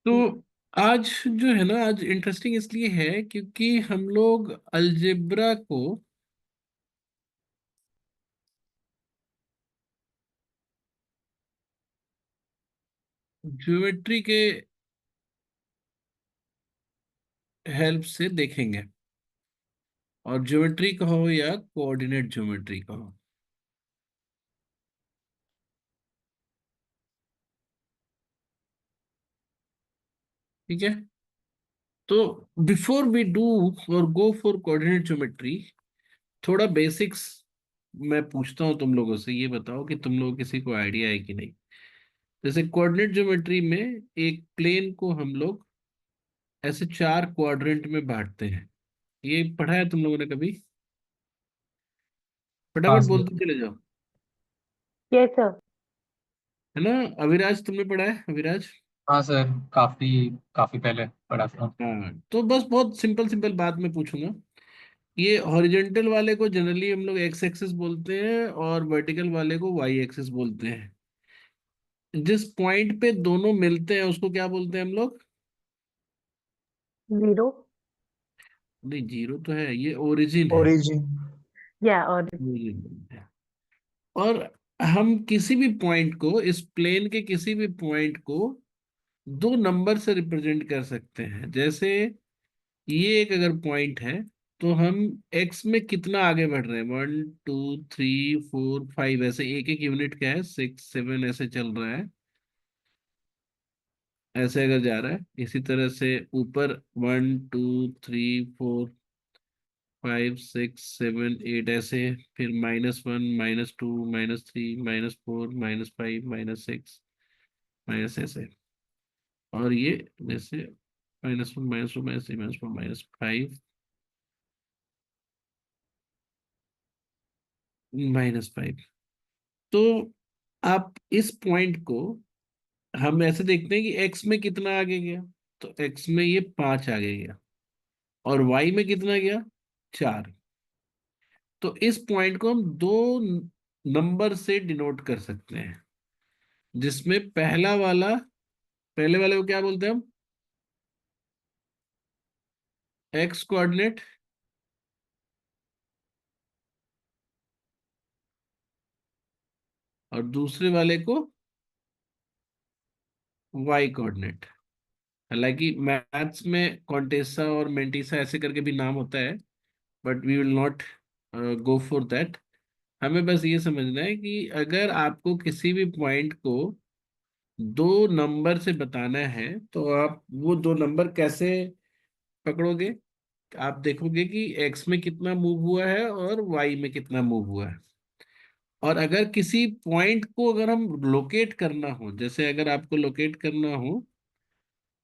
तो आज जो है ना, आज इंटरेस्टिंग इसलिए है क्योंकि हम लोग अलजेब्रा को ज्योमेट्री के हेल्प से देखेंगे। और ज्योमेट्री कहो या कोऑर्डिनेट ज्योमेट्री कहो, ठीक है। तो बिफोर वी डू और गो फॉर कोऑर्डिनेट ज्योमेट्री, थोड़ा बेसिक्स मैं पूछता हूँ तुम लोगों से। ये बताओ कि तुम लोगों किसी को आइडिया है कि नहीं। जैसे कोऑर्डिनेट ज्योमेट्री में एक प्लेन को हम लोग ऐसे चार क्वाड्रेंट में बांटते हैं। ये पढ़ा है तुम लोगों ने कभी? हाँ फटाफट सर। बोलते चले जाओ। Yes sir. है ना? अविराज, तुमने पढ़ा है? अविराज। हाँ सर, काफी काफी पहले पढ़ा था। हाँ, तो बस बहुत सिंपल सिंपल बात मैं पूछूंगा। ये हॉरिजॉन्टल वाले को जनरली हम लोग एक्स एक्सिस बोलते हैं और वर्टिकल वाले को वाई एक्सिस बोलते हैं। जिस पॉइंट पे दोनों मिलते हैं उसको क्या बोलते हैं हम लोग? जीरो। नहीं, जीरो तो है, ये ओरिजिन है। ओरिजिन। या और origin बोलते हैं। और हम किसी भी पॉइंट को, इस प्लेन के किसी भी पॉइंट को दो नंबर से रिप्रेजेंट कर सकते हैं। जैसे ये एक अगर पॉइंट है तो हम एक्स में कितना आगे बढ़ रहे हैं, 1 2 3 4 5, ऐसे एक एक यूनिट क्या है, 6 7 ऐसे चल रहा है। ऐसे अगर जा रहा है इसी तरह से ऊपर, 1 2 3 4 5 6 7 8 ऐसे। फिर -1 -2 -3 -4 -5 -6 माइनस ऐसे। और ये जैसे -1 -2 -3 -4 -5 -5। तो आप इस पॉइंट को हम ऐसे देखते हैं कि एक्स में कितना आगे गया। तो एक्स में ये 5 आगे गया और वाई में कितना गया, 4। तो इस पॉइंट को हम दो नंबर से डिनोट कर सकते हैं, जिसमें पहला वाला, पहले वाले को क्या बोलते हैं हम? X coordinate. और दूसरे वाले को वाई कोऑर्डिनेट। हालांकि मैथ्स में कॉन्टेसा और मेंटिसा ऐसे करके भी नाम होता है, but we will not go for that. हमें बस ये समझना है कि अगर आपको किसी भी पॉइंट को दो नंबर से बताना है तो आप वो दो नंबर कैसे पकड़ोगे? आप देखोगे कि एक्स में कितना मूव हुआ है और वाई में कितना मूव हुआ है। और अगर किसी पॉइंट को अगर हम लोकेट करना हो, जैसे अगर आपको लोकेट करना हो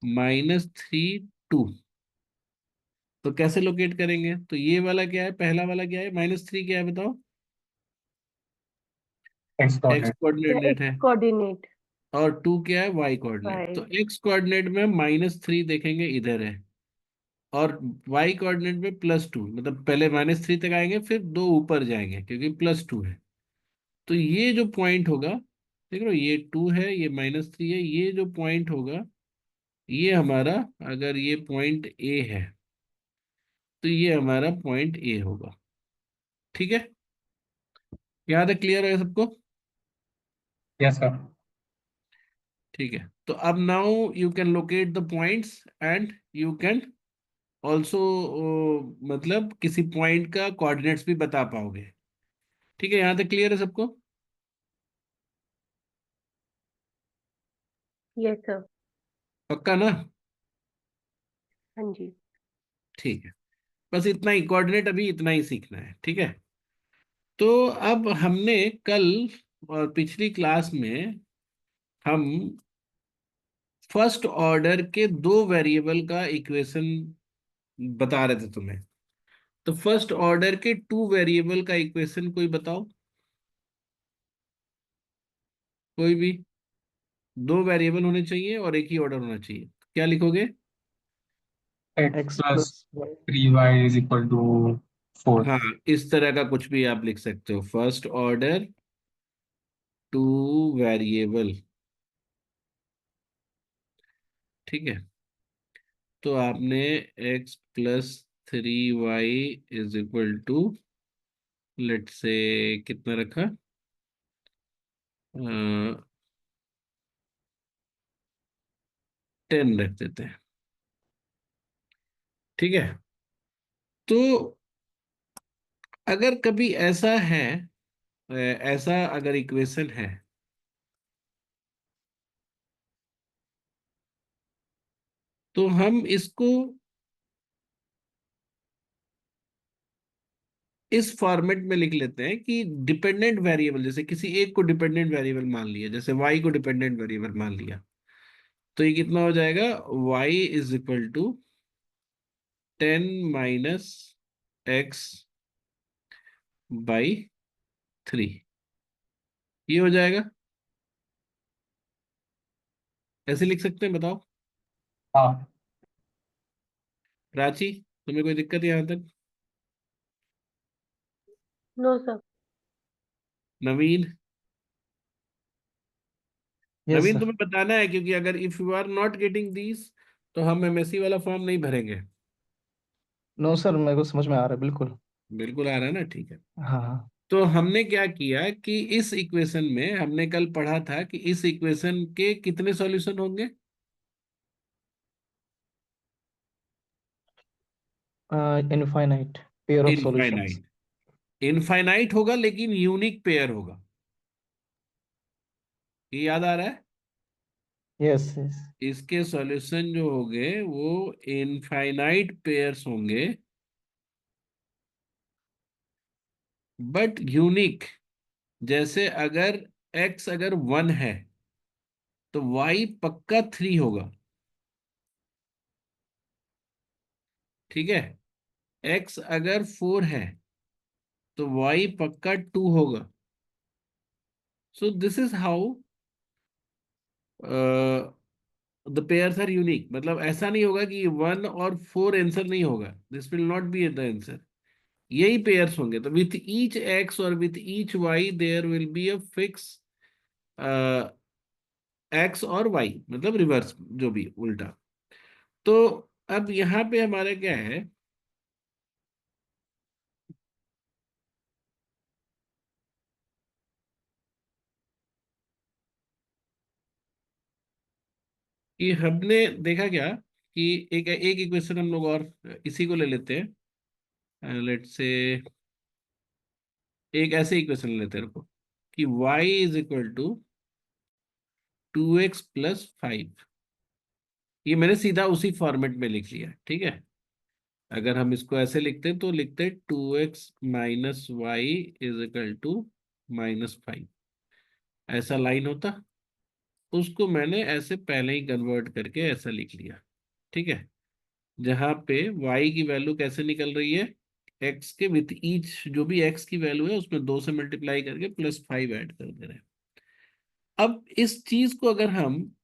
-3 2, तो कैसे लोकेट करेंगे? तो ये वाला क्या है, पहला वाला क्या है, -3 क्या है बताओ? X x coordinate. Coordinate x है। कोऑर्डिनेट। और 2 क्या है, वाई कोऑर्डिनेट। तो वाई। एक्स कोऑर्डिनेट में -3 देखेंगे इधर है, और वाई कोऑर्डिनेट में +2, मतलब पहले -3 तक आएंगे फिर दो ऊपर जाएंगे क्योंकि +2 है। तो ये जो पॉइंट होगा, देख रहे हो, ये 2 है, ये -3 है, ये जो पॉइंट होगा ये हमारा, अगर ये पॉइंट ए है तो ये हमारा पॉइंट ए होगा। ठीक है? यहाँ तक क्लियर है सबको? Yes sir. ठीक है। तो अब now you can locate the points and you can also, मतलब किसी पॉइंट का कोऑर्डिनेट्स भी बता पाओगे। ठीक है, यहाँ तक क्लियर है सबको? Yes sir. पक्का ना? हाँ जी। ठीक है। बस इतना ही कोऑर्डिनेट, अभी इतना ही सीखना है, ठीक है। तो अब हमने कल और पिछली क्लास में हम फर्स्ट ऑर्डर के दो वेरिएबल का इक्वेशन बता रहे थे तुम्हें। तो फर्स्ट ऑर्डर के टू वेरिएबल का इक्वेशन कोई बताओ, कोई भी। दो वेरिएबल होने चाहिए और एक ही ऑर्डर होना चाहिए। क्या लिखोगे? X X plus plus Y. 3y is equal to 4। हाँ, इस तरह का कुछ भी आप लिख सकते हो, फर्स्ट ऑर्डर टू वेरिएबल। ठीक है, तो आपने x+3y is equal to, late से कितना रखा, 10 रख देते हैं। ठीक है, तो अगर कभी ऐसा है, ऐसा अगर इक्वेशन है, तो हम इसको इस फॉर्मेट में लिख लेते हैं कि डिपेंडेंट वेरिएबल, जैसे किसी एक को डिपेंडेंट वेरिएबल मान लिया, जैसे y को डिपेंडेंट वेरिएबल मान लिया, तो ये कितना हो जाएगा, y is equal to 10 - x/3, ये हो जाएगा। ऐसे लिख सकते हैं, बताओ। हाँ। प्राची, तुम्हें कोई दिक्कत है यहाँ तक? No sir. Naveen, yes Naveen sir. तुम्हें बताना है, क्योंकि अगर if you are not getting these, तो हम एमएससी वाला फॉर्म नहीं भरेंगे। नो सर, मेरे को समझ में आ रहा है बिल्कुल। बिल्कुल आ रहा है ना, ठीक है। हाँ हाँ। तो हमने क्या किया कि इस इक्वेशन में, हमने कल पढ़ा था कि इस इक्वेशन के कितने सॉल्यूशन होंगे? Infinite pair of solutions. Infinite. Infinite होगा, लेकिन यूनिक पेयर होगा। ये याद आ रहा है? Yes yes. इसके सॉल्यूशन जो होंगे वो इनफाइनाइट पेयर्स होंगे, बट यूनिक। जैसे अगर x अगर 1 है, तो y पक्का 3 होगा। ठीक है, x अगर 4 है, तो y पक्का 2 होगा। So this is how the pairs are unique. मतलब ऐसा नहीं होगा कि 1 और 4 आंसर नहीं होगा, this will not be the answer. यही पेयर्स होंगे। तो विथ ईच x और with each y there will be a fix x और y, मतलब रिवर्स, जो भी उल्टा। तो अब यहाँ पे हमारा क्या है कि हमने देखा क्या कि एक एक इक्वेशन हम लोग और इसी को ले लेते हैं, लेट से एक ऐसे इक्वेशन लेते हैं, रुको, कि y is equal to 2x+5। ये मैंने सीधा उसी फॉर्मेट में लिख लिया, ठीक है। अगर हम इसको ऐसे लिखते तो लिखते 2x - y is equal to -5, ऐसा लाइन होता। उसको मैंने ऐसे पहले ही कन्वर्ट करके ऐसा लिख लिया, ठीक है। जहाँ पे y की वैल्यू कैसे निकल रही है, x के विथ ईच जो भी x की वैल्यू है उसमें 2 से मल्टीप्लाई करके +5 ऐड कर दे रहे हैं। अब इस चीज को अगर हम,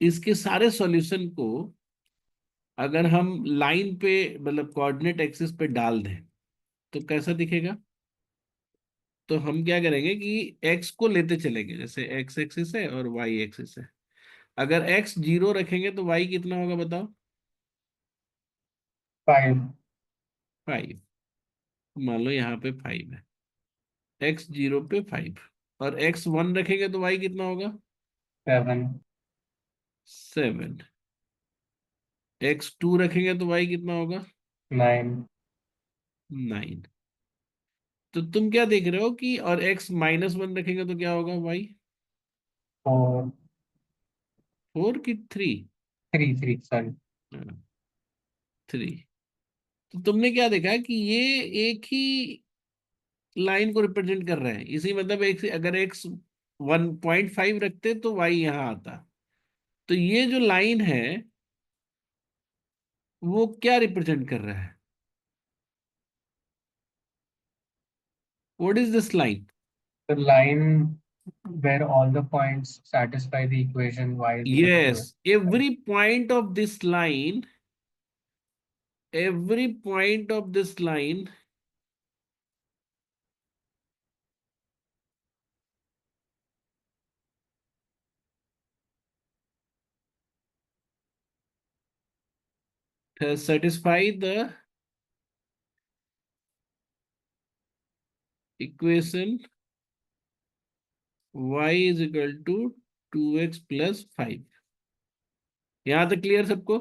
इसके सारे सॉल्यूशन को अगर हम लाइन पे, मतलब कोऑर्डिनेट एक्सिस पे डाल दें, तो कैसा दिखेगा? तो हम क्या करेंगे कि x को लेते चलेंगे, जैसे x एक्सिस है और y एक्सिस है। अगर x 0 रखेंगे तो y कितना होगा, बताओ? 5। 5। मान लो यहाँ पे 5 है, x 0 पे 5। और x 1 रखेंगे तो y कितना होगा? 7। 7। x 2 रखेंगे तो y कितना होगा? 9। 9। तो तुम क्या देख रहे हो कि, और x - 1 रखेंगे तो क्या होगा y? 4। 4 की 3? 3 सॉरी। 3। तो तुमने क्या देखा कि ये एक ही लाइन को रिप्रेजेंट कर रहे हैं। इसी मतलब एक से अगर x 1.5 रखते तो y यहाँ आता। तो ये जो लाइन है वो क्या रिप्रेजेंट कर रहा है? What is this line? The line where all the points satisfy the equation y is equal to yes, 2x. Every point of this line, every point of this line satisfy the equation y is equal to 2x plus 5। यहां तक clear सबको?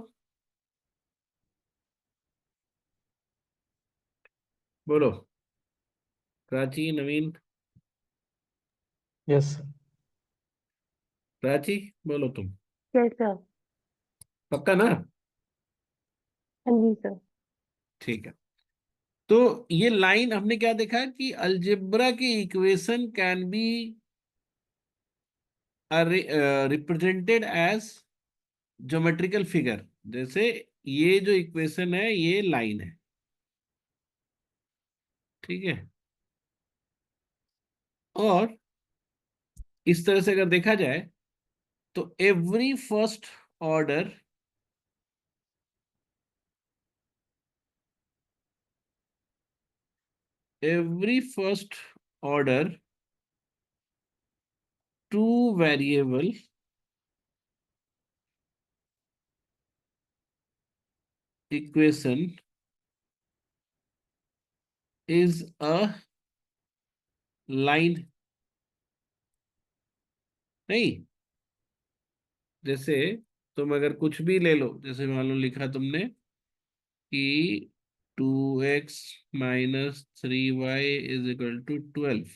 बोलो, प्राची, नवीन। Yes, sir. Prachi, बोलो तुम। Yes sir. पक्का ना? हाँ जी sir. ठीक है। तो ये लाइन हमने क्या देखा कि अलजेब्रा की equation can be represented as geometrical figure. जैसे ये जो इक्वेशन है ये लाइन है, ठीक है। और इस तरह से अगर देखा जाए तो every first order two variable equation is a line. नहीं, जैसे तुम अगर कुछ भी ले लो, जैसे मान लो लिखा तुमने कि 2x-3y इज इक्वल टू 12,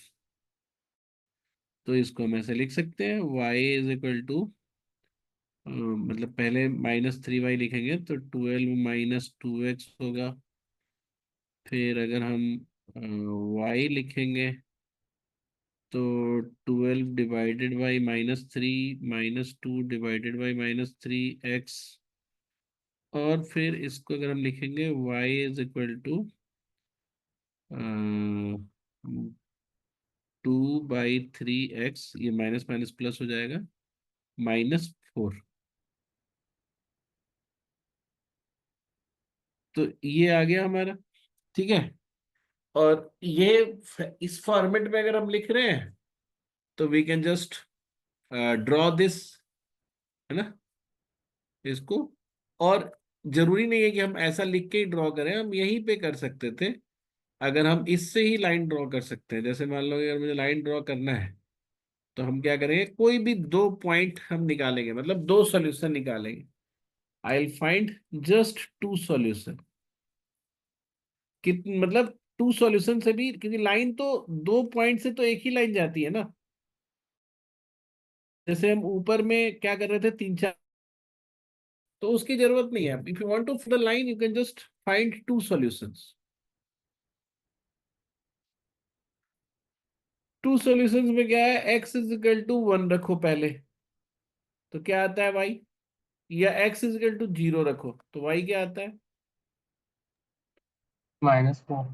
तो इसको हम ऐसे लिख सकते हैं y इज इक्वल टू, मतलब पहले -3y लिखेंगे तो 12 - 2x होगा। फिर अगर हम y लिखेंगे तो 12 divided by -3 -2 divided by -3x। और फिर इसको अगर हम लिखेंगे y is equal to 2/3x, ये माइनस माइनस प्लस हो जाएगा, -4। तो ये आ गया हमारा, ठीक है। और ये इस फॉर्मेट में अगर हम लिख रहे हैं तो we can just draw this, है ना, इसको। और जरूरी नहीं है कि हम ऐसा लिख के ही ड्रॉ करें, हम यहीं पे कर सकते थे। अगर हम इससे ही लाइन ड्रॉ कर सकते हैं, जैसे मान लो अगर मुझे लाइन ड्रॉ करना है तो हम क्या करेंगे, कोई भी दो पॉइंट हम निकालेंगे, मतलब दो सॉल्यूशन निकालेंगे। I will find just two solution. कित मतलब टू सॉल्यूशन से भी, क्योंकि लाइन तो दो पॉइंट से तो एक ही लाइन जाती है ना। जैसे हम ऊपर में क्या कर रहे थे, तीन चार, तो उसकी जरूरत नहीं है। If you want to the line you can just find two solutions. Two solutions में क्या है, x इज इक्वल टू 1 रखो पहले, तो क्या आता है y, या x इज इक्वल टू 0 रखो तो y क्या आता है। -4।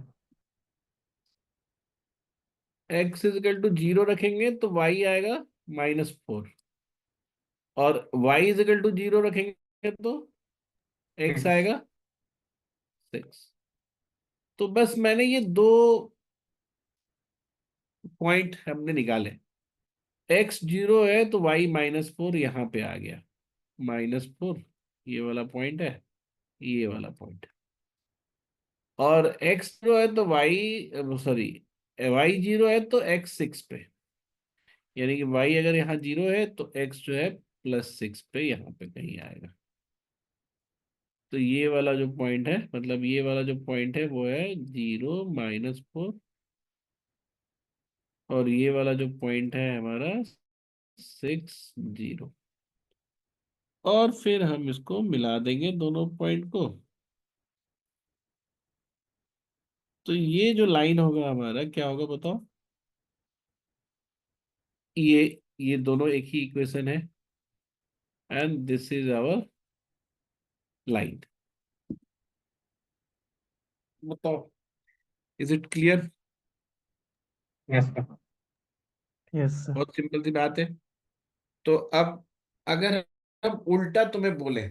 x इज इक्वल टू 0 रखेंगे तो y आएगा -4, और y इज इक्वल टू 0 रखेंगे तो x 6। आएगा 6। तो बस मैंने ये दो पॉइंट हमने निकाले, x 0 है तो y -4 यहाँ पे आ गया, -4 ये वाला पॉइंट है, ये वाला पॉइंट। और x 0 है तो y, सॉरी, y 0 है तो x 6 पे, यानी कि y अगर यहाँ 0 है तो x जो है +6 पे यहाँ पे कहीं आएगा। तो ये वाला जो पॉइंट है, मतलब ये वाला जो पॉइंट है वो है 0 -4, और ये वाला जो पॉइंट है हमारा 6 0। और फिर हम इसको मिला देंगे दोनों पॉइंट को। तो ये जो लाइन होगा हमारा क्या होगा बताओ। ये ये दोनों एक ही इक्वेशन है, and this is our line. बताओ, is it clear? Yes sir. yes, sir. बहुत सिंपल सी बात है। तो अब अगर हम उल्टा तुम्हें बोले,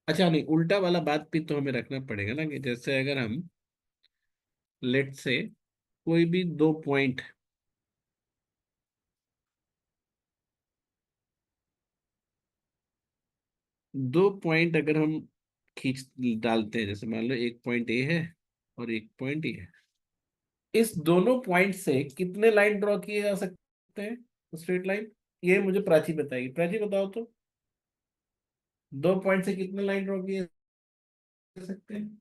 अच्छा नहीं, उल्टा वाला बात भी तो हमें रखना पड़ेगा ना, कि जैसे अगर हम लेट से कोई भी दो पॉइंट, अगर हम खींच डालते हैं, जैसे मान लो एक पॉइंट ए है और एक पॉइंट ए है, इस दोनों पॉइंट से कितने लाइन ड्रॉ किए जा सकते हैं स्ट्रेट लाइन? ये मुझे प्राची बताएगी। प्राची बताओ तो, दो पॉइंट से कितने लाइन ड्रॉ किए जा सकते हैं?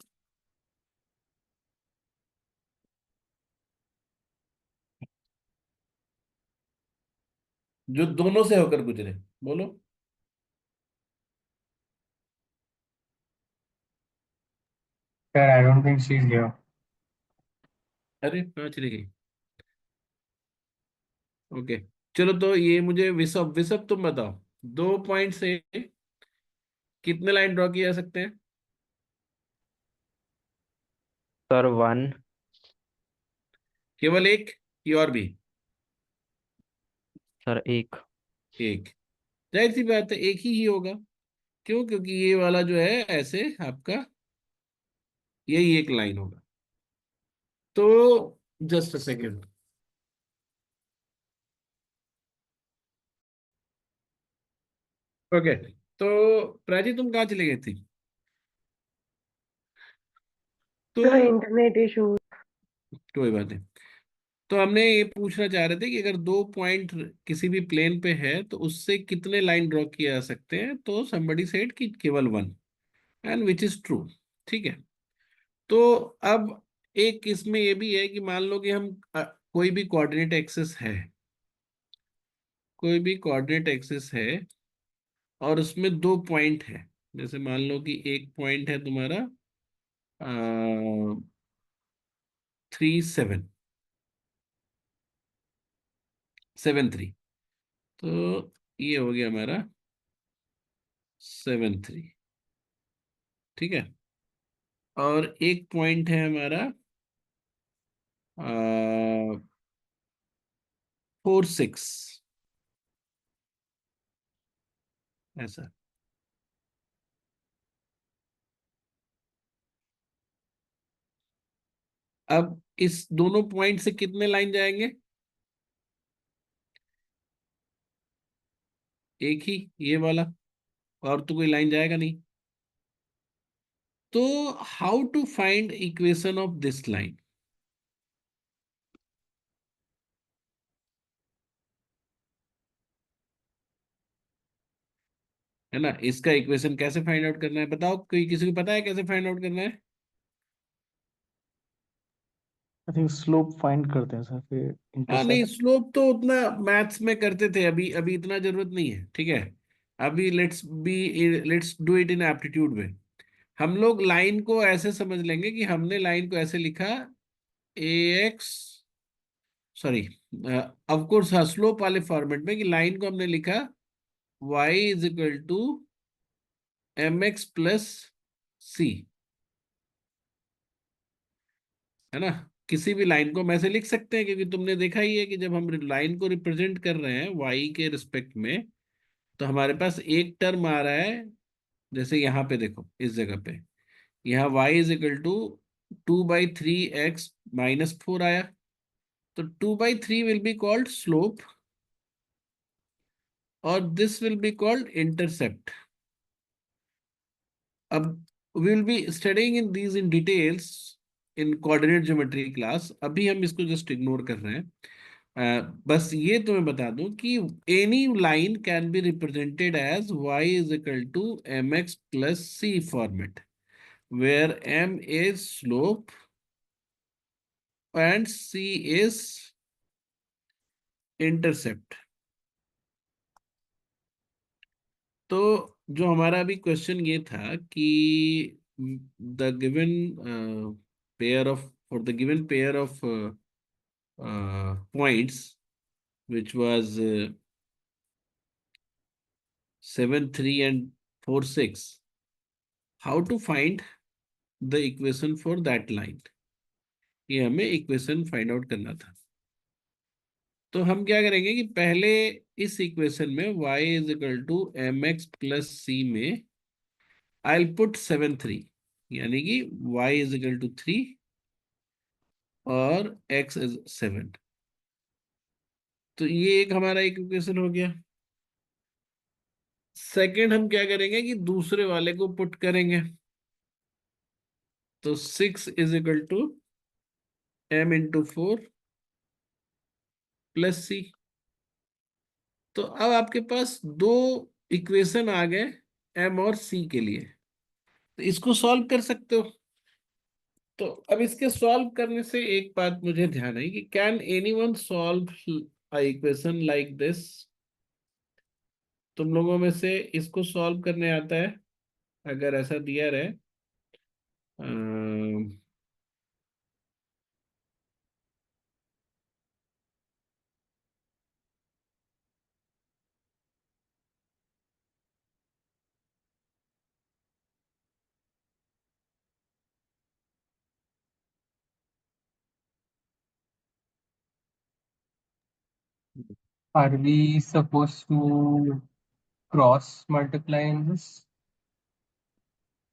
जो दोनों से होकर गुजरे, बोलो। Sir, I don't think she's here. अरे कहाँ चली गई? ओके, चलो तो ये मुझे विशव विशव तुम बताओ, दो पॉइंट से कितने लाइन ड्रॉ किए जा सकते हैं? सर 1। केवल एक कि और भी? सर 1। एक। जाहिर सी बात है एक ही होगा। क्यों? क्योंकि ये वाला जो है ऐसे आपका यही एक लाइन होगा। तो जस्ट अ सेकेंड। ओके, तो प्राची तुम कहाँ चली गई थी? तो सर इंटरनेट इशू। कोई बात नहीं। तो हमने ये पूछना चाह रहे थे कि अगर दो पॉइंट किसी भी प्लेन पे है तो उससे कितने लाइन ड्रॉ किए जा सकते हैं, तो somebody said कि केवल one, and which is true. ठीक है। तो अब एक इसमें ये भी है कि मान लो कि हम कोई भी कोऑर्डिनेट एक्सिस है, कोई भी कोऑर्डिनेट एक्सिस है और उसमें दो पॉइंट है। जैसे मान लो कि एक पॉइंट है तुम्हारा 3773। तो ये हो गया हमारा 73। ठीक है। और एक पॉइंट है हमारा 46, ऐसा। अब इस दोनों पॉइंट से कितने लाइन जाएंगे? एक ही, ये वाला, और तो कोई लाइन जाएगा नहीं। तो how to find equation of this line? है ना, इसका इक्वेशन कैसे फाइंड आउट करना है बताओ, कोई किसी को पता है कैसे फाइंड आउट करना है? आई थिंक स्लोप फाइंड करते हैं सर, फिर हाँ नहीं, इंटरसेप्ट। स्लोप तो उतना मैथ्स में करते थे, अभी अभी इतना जरूरत नहीं है। ठीक है। अभी let's do it in aptitude में। हम लोग लाइन को ऐसे समझ लेंगे कि हमने लाइन को ऐसे लिखा, A X, sorry, of course हाँ, स्लोप वाले फॉर्मेट में, कि लाइन को हमने लिखा Y is equal to M X plus C. है ना, किसी भी लाइन को हम ऐसे लिख सकते हैं, क्योंकि तुमने देखा ही है कि जब हम लाइन को रिप्रेजेंट कर रहे हैं वाई के रिस्पेक्ट में, तो हमारे पास एक टर्म आ रहा है। जैसे यहाँ पे देखो, इस जगह पे, यहाँ y is equal to 2/3x - 4 आया। तो 2/3 विल बी कॉल्ड स्लोप और this will be called intercept. अब we will be studying in these in details in coordinate geometry class, अभी हम इसको जस्ट इग्नोर कर रहे हैं। बस ये तुम्हें बता दूं कि any line can be represented as y is equal to mx plus c format, where m is slope and c is intercept। तो जो हमारा अभी क्वेश्चन ये था कि the given pair of, for the given pair of points which was 7 3 and 4 6, how to find the equation for that line? ये हमें equation find out करना था। तो हम क्या करेंगे कि पहले इस इक्वेशन में y is equal to M X plus C में आई विल पुट 7 3, यानी कि y इज इक्वल टू 3 और x इज 7। तो ये एक हमारा एक इक्वेशन हो गया। सेकंड हम क्या करेंगे कि दूसरे वाले को पुट करेंगे। तो 6 = m × 4 + c। तो अब आपके पास दो इक्वेशन आ गए m और c के लिए, तो इसको सॉल्व कर सकते हो। तो अब इसके सॉल्व करने से एक बात मुझे ध्यान आई कि can anyone solve a equation like this? तुम लोगों में से इसको सॉल्व करने आता है? अगर ऐसा दिया रहे Are we supposed to cross multiply in this?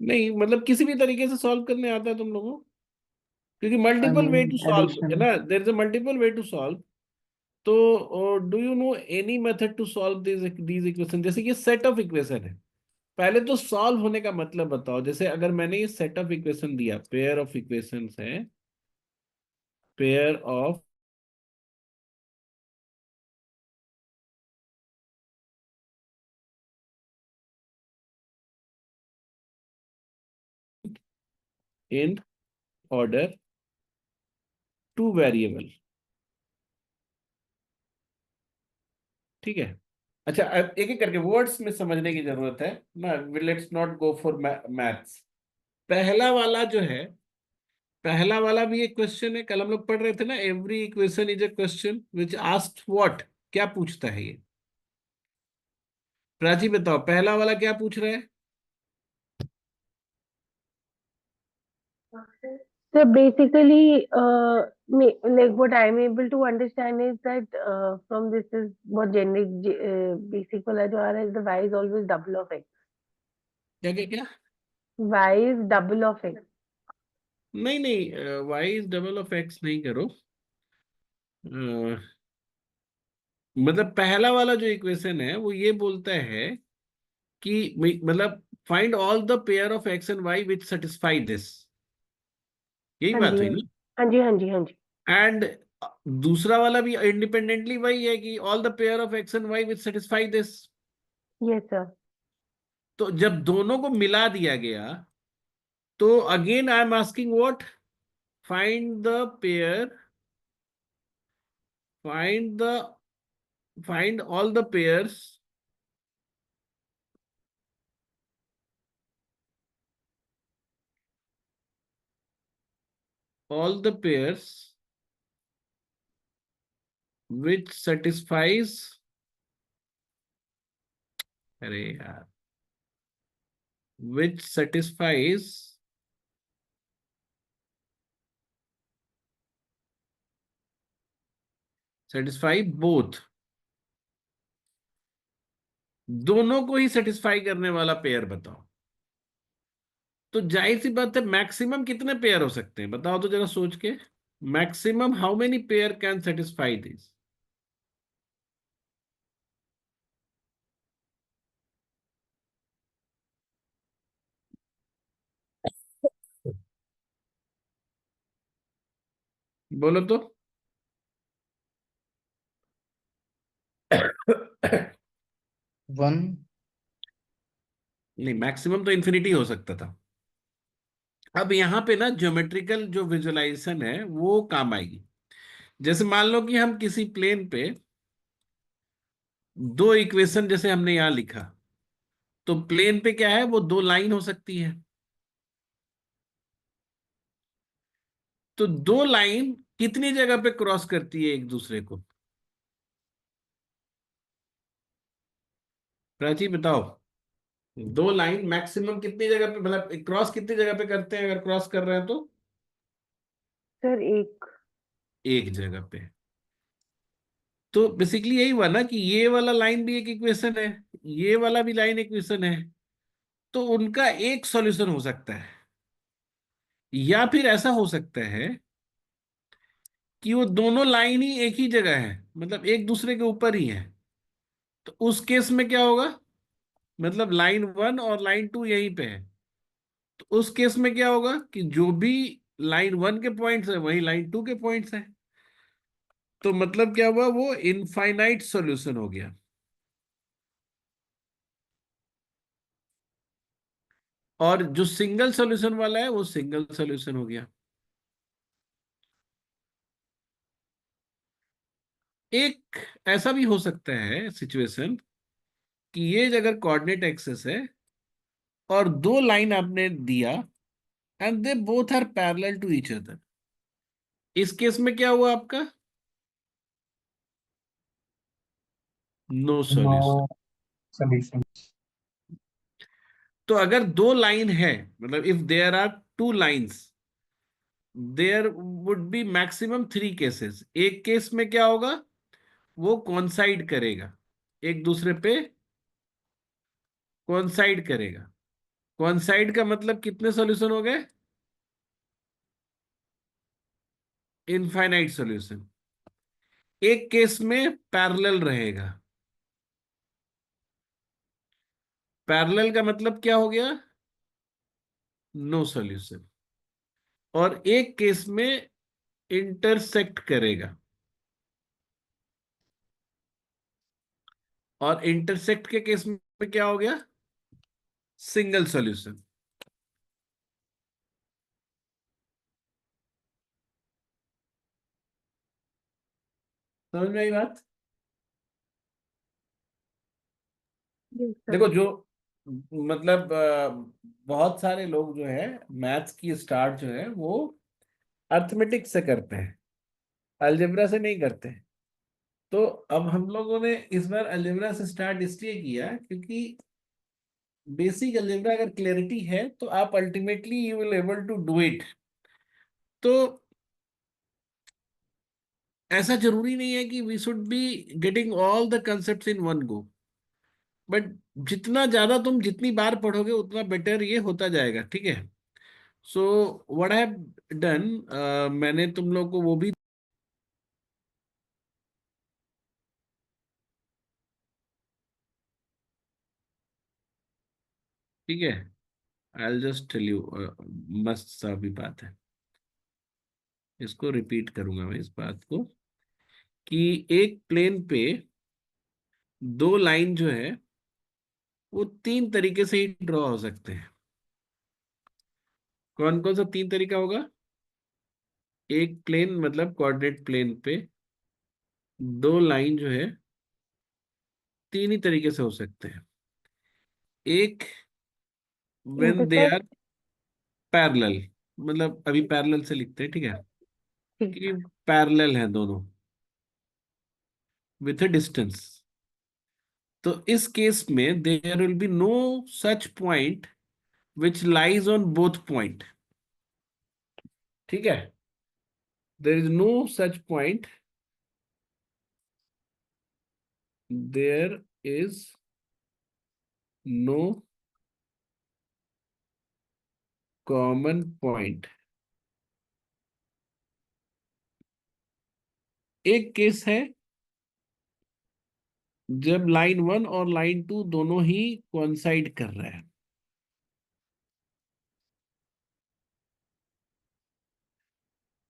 नहीं, मतलब किसी भी तरीके से सॉल्व करने आता है तुम लोगों को? क्योंकि I multiple way to mean solve है addition. ना, there is a multiple way to solve. तो do you know any method to solve these equation? जैसे ये सेट ऑफ इक्वेशन है, पहले तो सॉल्व होने का मतलब बताओ। जैसे अगर मैंने ये सेट ऑफ इक्वेशन दिया, पेयर ऑफ इक्वेशंस है, pair of in order 2 variable, ठीक है। अच्छा, अब एक एक करके वर्ड्स में समझने की जरूरत है ना, let's not go for maths. पहला वाला जो है, पहला वाला भी एक क्वेश्चन है। कल हम लोग पढ़ रहे थे ना, every equation is a question which asked what. क्या पूछता है ये? प्राची बताओ, पहला वाला क्या पूछ रहा है? So basically, like what I'm able to understand is that from this is what generic basic वाला जो आ रहा है, the y is always double of x. क्या क्या क्या? Y is double of x. नहीं नहीं, Y is double of X नहीं करो। अ, मतलब पहला वाला जो इक्वेशन है वो ये बोलता है कि मतलब find all the pair of X and Y which satisfy this. यही हाँ बात जी, हुई हाँ ना? जी, हाँ जी, हाँ जी, हाँ जी। एंड दूसरा वाला भी इंडिपेंडेंटली वही है कि all the pair of X and Y which satisfy this. Yes, sir. तो जब दोनों को मिला दिया गया, तो again I am asking what? Find the pair, find the find all the pairs, all the pairs which satisfies, अरे यार, which satisfy both, दोनों को ही सेटिस्फाई करने वाला पेयर बताओ। तो जाहिर सी बात है, मैक्सिमम कितने पेयर हो सकते हैं बताओ तो जरा सोच के। Maximum how many pair can satisfy this? बोलो तो। 1. नहीं, मैक्सिमम तो इन्फिनिटी हो सकता था। अब यहाँ पे ना ज्योमेट्रिकल जो विजुअलाइजेशन है वो काम आएगी। जैसे मान लो कि हम किसी प्लेन पे दो इक्वेशन जैसे हमने यहां लिखा, तो प्लेन पे क्या है, वो दो लाइन हो सकती है। तो दो लाइन कितनी जगह पे क्रॉस करती है एक दूसरे को? प्राची बताओ, दो लाइन मैक्सिमम कितनी जगह पे, मतलब क्रॉस कितनी जगह पे करते हैं अगर क्रॉस कर रहे हैं तो? सर एक। एक जगह पे। तो बेसिकली यही हुआ ना कि ये वाला लाइन भी एक इक्वेशन है, ये वाला भी लाइन इक्वेशन है। तो उनका एक सॉल्यूशन हो सकता है, या फिर ऐसा हो सकता है कि वो दोनों लाइन ही एक ही जगह है, मतलब एक दूसरे के ऊपर ही है। तो उस केस में क्या होगा, मतलब लाइन 1 और लाइन 2 यहीं पे है, तो उस केस में क्या होगा कि जो भी लाइन 1 के पॉइंट्स है वही लाइन 2 के पॉइंट्स है। तो मतलब क्या हुआ, वो इनफाइनाइट सॉल्यूशन हो गया। और जो सिंगल सॉल्यूशन वाला है वो सिंगल सॉल्यूशन हो गया। एक ऐसा भी हो सकता है सिचुएशन कि ये अगर कोऑर्डिनेट एक्सेस है और दो लाइन आपने दिया and they both are parallel to each other, इस केस में क्या हुआ आपका, नो सॉल्यूशन। No solution. तो अगर दो लाइन है, मतलब if there are two lines, there would be maximum 3 cases. एक केस में क्या होगा, वो कोइंसाइड करेगा, एक दूसरे पे कोइंसाइड करेगा। कोइंसाइड का मतलब कितने सॉल्यूशन हो गए, इनफाइनाइट सॉल्यूशन। एक केस में पैरेलल रहेगा। पैरेलल का मतलब क्या हो गया, नो सॉल्यूशन। और एक केस में इंटरसेक्ट करेगा, और इंटरसेक्ट के केस में क्या हो गया, सिंगल सॉल्यूशन। समझ में आई बात। Yes, sir. देखो जो मतलब बहुत सारे लोग जो है मैथ्स की स्टार्ट जो है वो अर्थमेटिक से करते हैं, अलजेब्रा से नहीं करते। तो अब हम लोगों ने इस बार अलजेब्रा से स्टार्ट इसलिए किया क्योंकि बेसिक अलजेब्रा अगर क्लैरिटी है तो आप ultimately you will able to do it. तो ऐसा जरूरी नहीं है कि we should be getting all the concept in one go, but जितना ज्यादा तुम जितनी बार पढ़ोगे उतना बेटर ये होता जाएगा, ठीक है। So what I have done, मैंने तुम लोग को वो भी, ठीक है, I will just tell you, मस्त सा भी बात है, इसको रिपीट करूंगा मैं इस बात को, कि एक प्लेन पे दो लाइन जो है वो तीन तरीके से ही ड्रॉ हो सकते हैं। कौन कौन सा तीन तरीका होगा, एक प्लेन मतलब कोऑर्डिनेट प्लेन पे दो लाइन जो है तीन ही तरीके से हो सकते हैं। एक, when they are Intersect. Parallel, मतलब अभी पैरेलल से लिखते हैं, ठीक है, ठीक कि है। पैरेलल है दोनों विथ अ डिस्टेंस। तो इस केस में there will be no such point which lies on both point, ठीक है, there is no such point, there is no common point. एक केस है जब लाइन 1 और लाइन 2 दोनों ही कोइंसाइड कर रहे हैं।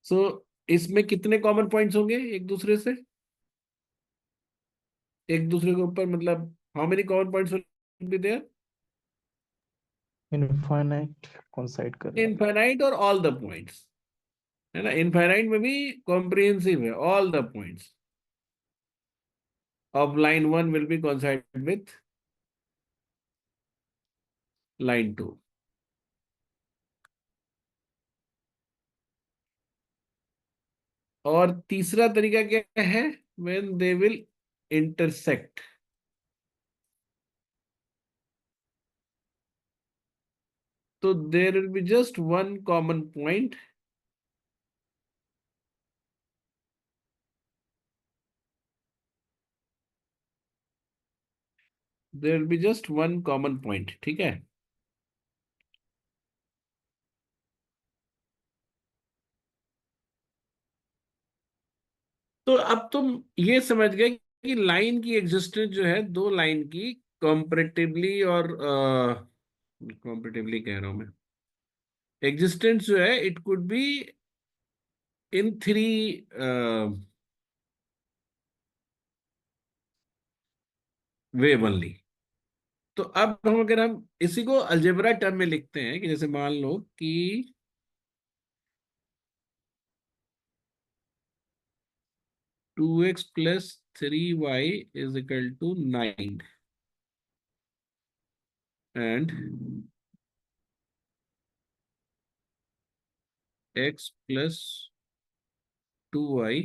सो इसमें कितने कॉमन पॉइंट्स होंगे एक दूसरे से, एक दूसरे के ऊपर, मतलब how many common points will be there, infinite coincide कर रहे हैं। इनफाइनाइट और ऑल द पॉइंट्स, है ना। इनफाइनाइट में भी कॉम्प्रिहेंसिव है, all the points of line 1 will be coincide with line 2। और तीसरा तरीका क्या है, व्हेन दे विल इंटरसेक्ट। तो there will be just one common point, there will be just one common point, ठीक है। तो अब तुम ये समझ गए कि लाइन की एग्जिस्टेंस जो है दो लाइन की, कॉम्परेटिवली और कॉम्परेटिवली कह रहा हूं मैं, एग्जिस्टेंस जो है it could be in 3 way only. तो अब हम अगर हम इसी को अलजेब्रा टर्म में लिखते हैं कि जैसे मान लो कि 2x plus 3y is equal to 9 and x plus 2y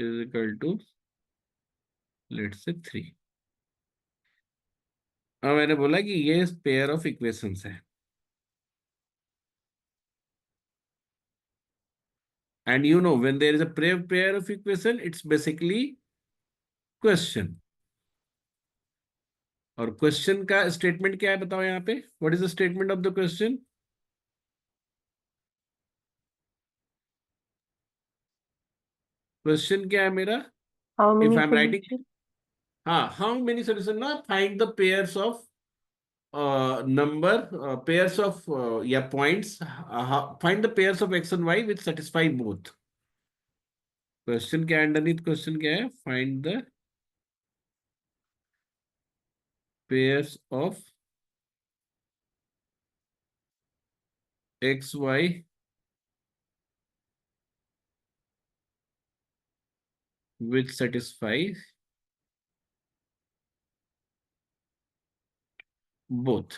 is equal to let's say 3। अब मैंने बोला कि ये पेयर ऑफ इक्वेशंस है and you know when there is a pair of equation it's basically question। और question का statement क्या है बताओ यहाँ पे, what is the statement of the question? Question क्या है मेरा? How if many I am writing, solutions? हाँ, हाउ मेनी सोल्यूशन ना, find the pairs of number pairs of yeah points, find the pairs of x and y which satisfy both। Question क्या है, underneath question क्या है? Find the pairs of x y which satisfy both।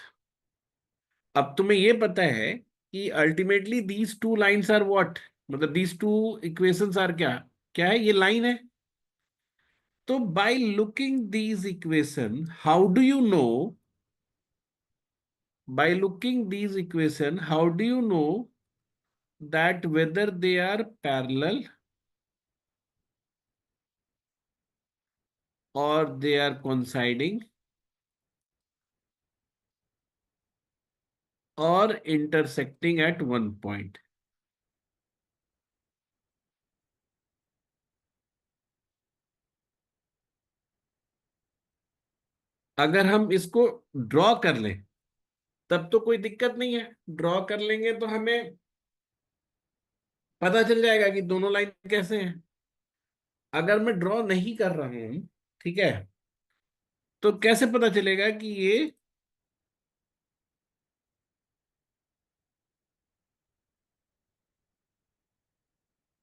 अब तुम्हें ये पता है कि ultimately these two lines are what, मतलब दीज टू इक्वेशंस आर क्या, क्या है? ये लाइन है। तो by looking these equation how do you know, by looking these equation how do you know that whether they are parallel or they are coinciding or intersecting at one point। अगर हम इसको draw कर लें तब तो कोई दिक्कत नहीं है, ड्रॉ कर लेंगे तो हमें पता चल जाएगा कि दोनों लाइन कैसे हैं। अगर मैं ड्रॉ नहीं कर रहा हूं, ठीक है, तो कैसे पता चलेगा कि ये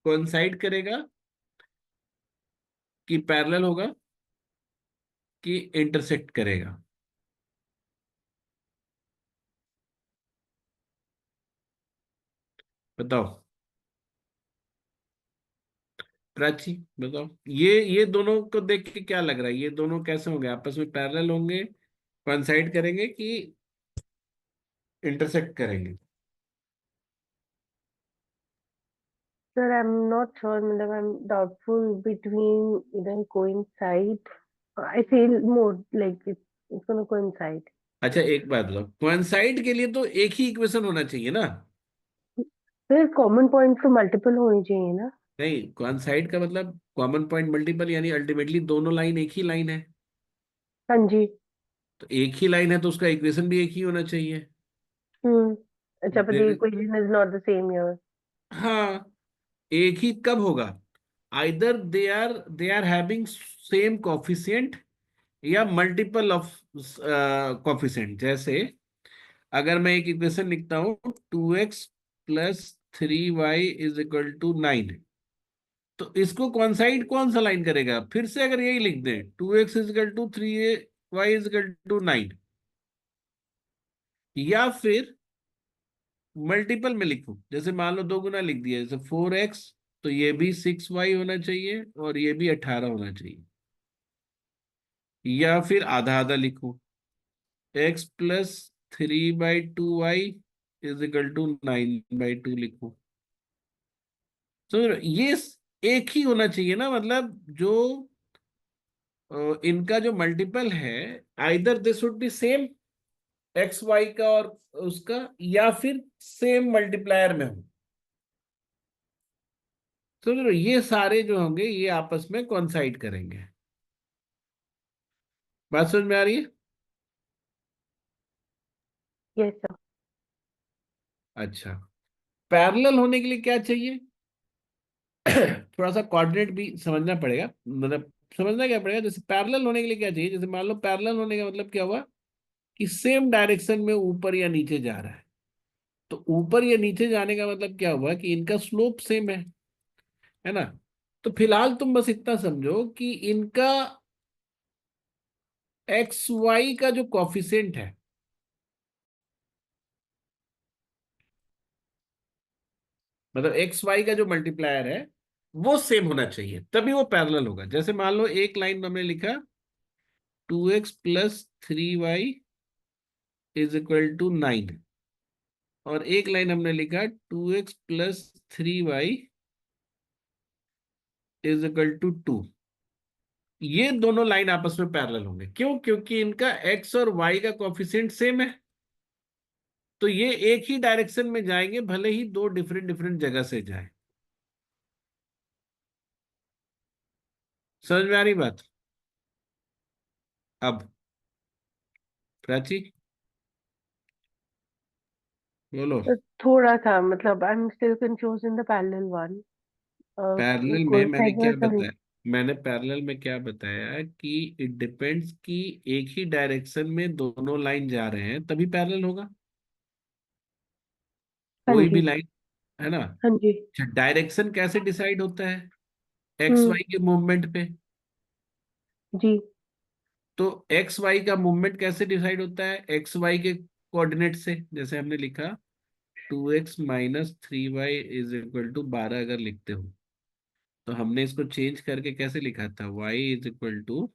कोइंसाइड करेगा, कि पैरेलल होगा, कि इंटरसेक्ट करेगा? बताओ प्राची, बताओ। ये दोनों को देख के क्या लग रहा है, ये दोनों कैसे होंगे? आपस में पैरेलल होंगे, कोइंसाइड करेंगे, कि इंटरसेक्ट करेंगे? Sir, I'm not sure. मतलब I'm doubtful between either coincide. I feel more like it's gonna coincide. अच्छा एक बात बताओ, कोइंसाइड के लिए तो एक ही इक्वेशन होना चाहिए ना? फिर कॉमन पॉइंट तो मल्टीपल होनी चाहिए ना? नहीं, कोइंसाइड का मतलब कॉमन पॉइंट मल्टीपल, यानी अल्टीमेटली दोनों लाइन एक ही लाइन है। हाँ जी। तो एक ही लाइन है तो उसका इक्वेशन भी एक ही होना चाहिए। हम्म। अच्छा, but the There is- equation is not the same here. हाँ, एक ही कब होगा? Either they are having same coefficient या मल्टीपल ऑफ कोफिशिएंट। जैसे अगर मैं एक इक्वेशन लिखता हूं 2x plus 3y is equal to 9, तो इसको कॉन्साइड कौन सा लाइन करेगा? फिर से अगर यही लिख दें 2x is equal to 3y is equal to 9, या फिर मल्टीपल में लिखूं, जैसे मान लो दो गुना लिख दिया, जैसे 4x, तो ये भी 6y होना चाहिए और ये भी 18 होना चाहिए। या फिर आधा आधा लिखूं, x plus 3/2y is equal to 9/2 लिखूं। तो ये एक ही होना चाहिए ना, मतलब जो इनका जो मल्टीपल है, either they should be same, X Y का और उसका, या फिर सेम मल्टीप्लायर में हो। समझ लो, ये सारे जो होंगे ये आपस में कॉन्साइड करेंगे। बात समझ में आ रही है? Yes sir. अच्छा, पैरेलल होने के लिए क्या चाहिए? थोड़ा सा कोऑर्डिनेट भी समझना पड़ेगा, मतलब समझना क्या पड़ेगा। जैसे पैरेलल होने के लिए क्या चाहिए, जैसे मान लो पैरेलल होने का मतलब क्या हुआ कि सेम डायरेक्शन में ऊपर या नीचे जा रहा है। तो ऊपर या नीचे जाने का मतलब क्या हुआ कि इनका स्लोप सेम है ना। तो फिलहाल तुम बस इतना समझो कि इनका एक्स वाई का जो कॉफिशिएंट है, मतलब एक्स वाई का जो मल्टीप्लायर है, वो सेम होना चाहिए, तभी वो पैरेलल होगा। जैसे मान लो एक लाइन में हमने लिखा 2x+3y इज इक्वल टू 9, और एक लाइन हमने लिखा 2x+3y इज इक्वल टू 2। ये दोनों लाइन आपस में पैरेलल होंगे। क्यों? क्योंकि इनका x और y का कोफिशिएंट सेम है। तो ये एक ही डायरेक्शन में जाएंगे, भले ही दो डिफरेंट डिफरेंट जगह से जाए। समझ में आ रही बात? अब प्राची बोलो। थोड़ा सा मतलब I am still confuse in the parallel one. Parallel में मैंने कोइंसाइड क्या वाज बताया? मैंने पैरेलल में क्या बताया कि इट डिपेंड्स कि एक ही डायरेक्शन में दोनों लाइन जा रहे हैं तभी पैरेलल होगा। हाँ कोई भी जी। लाइन, है ना। हाँ जी। अच्छा, डायरेक्शन कैसे डिसाइड होता है? एक्स हम्म। वाई के मूवमेंट पे। जी। तो एक्स वाई का मूवमेंट कैसे डिसाइड होता है? एक्स वाई के कोऑर्डिनेट से। जैसे हमने लिखा 2x-3y इज इक्वल टू 12 अगर लिखते हो, तो हमने इसको चेंज करके कैसे लिखा था? y is equal to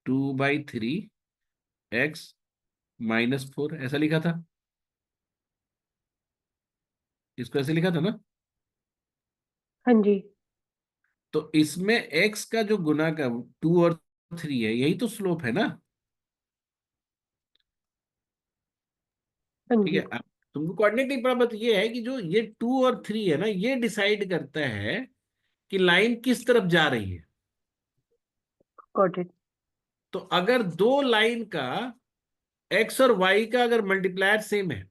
2/3 x ऐसा लिखा था। इसको ऐसे लिखा था ना। हाँ जी। तो इसमें x का जो गुना का 2 और 3 है, यही तो स्लोप है ना। हाँ ठीक है, जी। अब तुमको कोऑर्डिनेट नहीं पड़ा, बट ये है कि जो ये 2 और 3 है ना, ये डिसाइड करता है कि लाइन किस तरफ जा रही है। Got it. तो अगर दो लाइन का एक्स और वाई का अगर मल्टीप्लायर सेम है,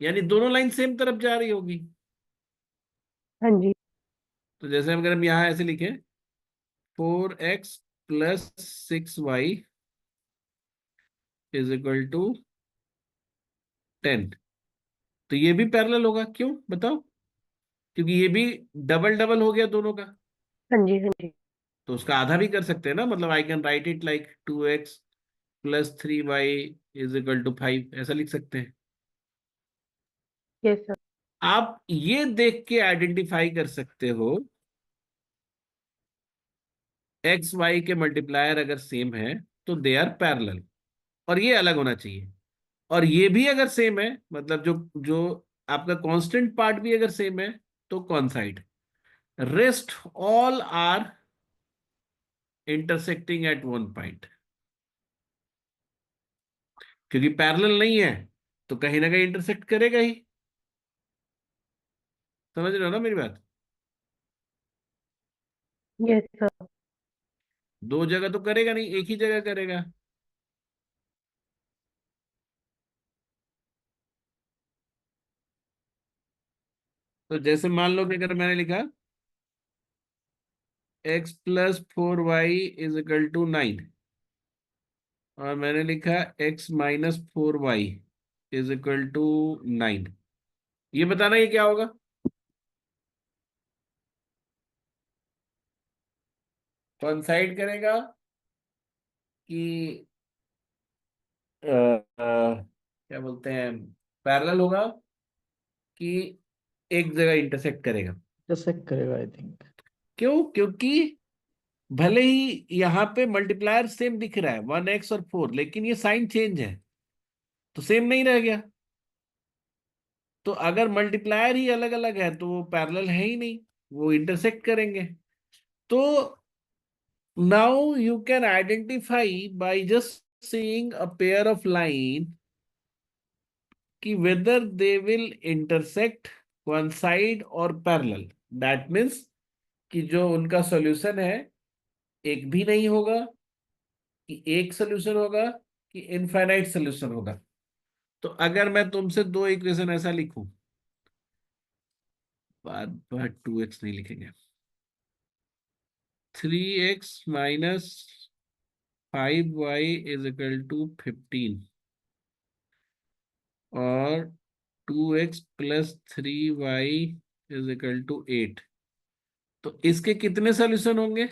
यानी दोनों लाइन सेम तरफ जा रही होगी। हाँ जी। तो जैसे अगर हम यहां ऐसे लिखें 4x+6y इज इक्वल टू 10, तो ये भी पैरेलल होगा। क्यों बताओ? क्योंकि ये भी डबल डबल हो गया दोनों का। हाँ जी। हाँ जी। तो उसका आधा भी कर सकते हैं ना, मतलब I can write it like 2x+3y is equal to 5, ऐसा लिख सकते हैं। Yes sir. आप ये देख के आइडेंटिफाई कर सकते हो एक्स वाई के मल्टीप्लायर अगर सेम है तो दे आर पैरेलल, और ये अलग होना चाहिए। और ये भी अगर सेम है, मतलब जो जो आपका कांस्टेंट पार्ट भी अगर सेम है, तो coincide. Rest all are intersecting at one point. क्योंकि पैरेलल नहीं है तो कहीं ना कहीं इंटरसेक्ट करेगा ही। समझ रहे हो ना मेरी बात? Yes sir. दो जगह तो करेगा नहीं, एक ही जगह करेगा। तो जैसे मान लो कि अगर मैंने लिखा x+4y इज इक्वल टू 9, और मैंने लिखा x-4y इज इक्वल टू 9, ये बताना ये क्या होगा? कॉन्साइड करेगा कि क्या बोलते हैं, पैरेलल होगा, कि एक जगह इंटरसेक्ट करेगा? इंटरसेक्ट करेगा आई थिंक। क्यों? क्योंकि भले ही यहाँ पे मल्टीप्लायर सेम दिख रहा है 1x और 4, लेकिन ये साइन चेंज है, तो सेम नहीं रह गया। तो अगर मल्टीप्लायर ही अलग अलग है तो वो पैरेलल है ही नहीं, वो इंटरसेक्ट करेंगे। तो now you can identify by just seeing a pair of line कि whether they will intersect coincide और पैरेलल। दैट मीन्स कि जो उनका सॉल्यूशन है एक भी नहीं होगा, कि एक सोल्यूशन होगा, कि इनफाइनाइट सोल्यूशन होगा। तो अगर मैं तुमसे दो इक्वेशन ऐसा लिखूं, बार बार 2x नहीं लिखेंगे, 3x - 5y = 15 और 2x + 3y = 8, तो इसके कितने सॉल्यूशन होंगे?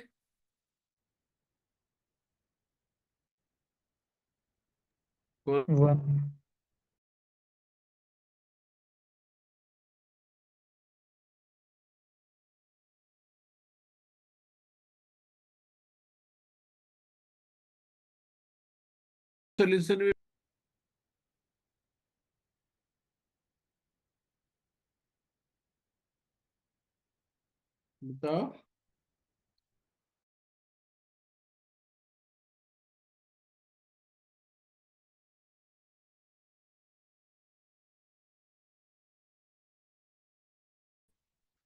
One. सॉल्यूशन बताओ।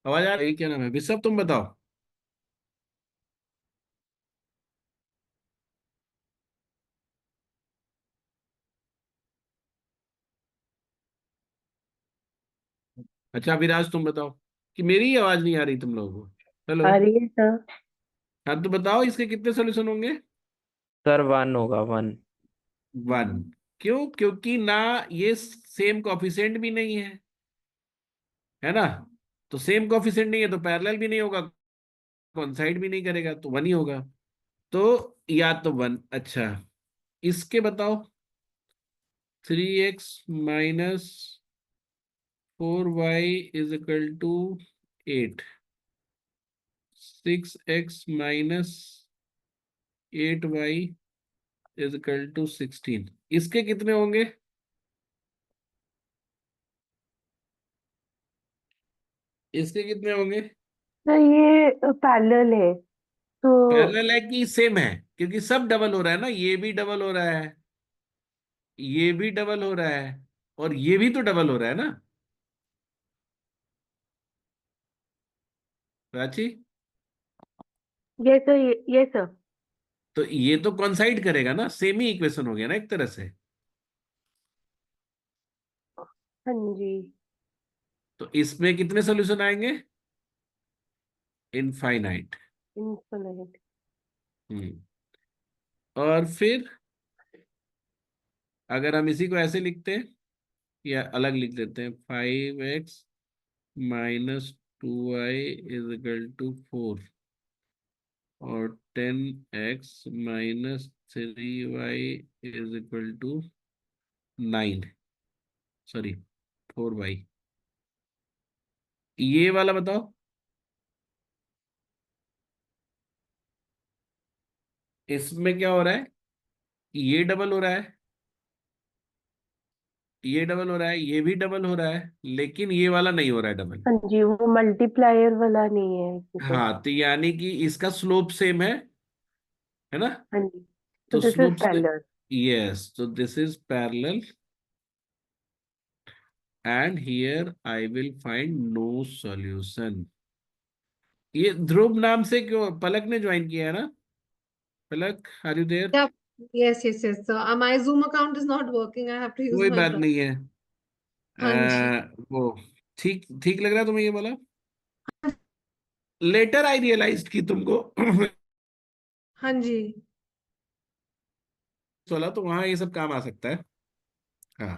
आवाज आ रही है? क्या नाम है विशव, तुम बताओ। अच्छा विराज तुम बताओ, कि मेरी ही आवाज नहीं आ रही तुम लोगों को? हेलो। आ रही है सर। हाँ तो बताओ इसके कितने सॉल्यूशन होंगे? सर 1 होगा, 1। 1। क्यों? क्योंकि ना ये सेम कोफिशिएंट भी नहीं है ना। तो सेम कोफिशिएंट नहीं है तो पैरेलल भी नहीं होगा, कोइंसाइड भी नहीं करेगा, तो 1 ही होगा। तो या तो 1। अच्छा, इसके बताओ। 3x - 4y = 8, 6x - 8y = 16, इसके कितने होंगे? इसके कितने होंगे? सर ये पैरेलल है तो पैरेलल है कि सेम है? क्योंकि सब डबल हो रहा है ना, ये भी डबल हो रहा है, ये भी डबल हो रहा है, और ये भी तो डबल हो रहा है ना Prachi. Yes sir, yes sir. तो ये तो कॉन्साइड करेगा ना, सेम ही इक्वेशन हो गया ना एक तरह से। हाँ जी। तो इसमें कितने सोल्यूशन आएंगे? इनफाइनाइट। इनफिनिट। हम्म। और फिर अगर हम इसी को ऐसे लिखते हैं या अलग लिख देते हैं, 5x - 2y = 4 और 10x - 3y = 9, सॉरी 4y। ये वाला बताओ, इसमें क्या हो रहा है? ये डबल हो रहा है, ये डबल हो रहा है, ये भी डबल हो रहा है, लेकिन ये वाला नहीं हो रहा है डबल। हाँ जी, वो मल्टीप्लायर वाला नहीं है इसमें तो। हाँ, तो यानी कि इसका स्लोप सेम है ना। हाँ जी, तो तो दिस इज स्लोप से, पैरेलल। यस, तो this is parallel and here I will find no solution. ये ध्रुव नाम से क्यों पलक ने ज्वाइन किया है ना? Palak, are you there? Yep. Yes. So my Zoom account is not working. I have to use कोई my बात brother. नहीं है। हाँ जी. वो ठीक ठीक लग रहा है तुम्हें ये वाला? लेटर आई रियलाइज कि तुमको हाँ जी. वाला तो वहां ये सब काम आ सकता है। हाँ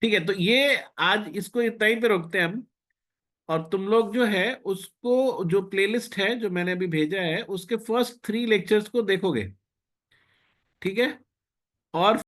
ठीक है, तो ये आज इसको इतना ही पे रोकते हैं हम। और तुम लोग जो है उसको, जो प्लेलिस्ट है जो मैंने अभी भेजा है, उसके फर्स्ट 3 लेक्चर्स को देखोगे, ठीक है? और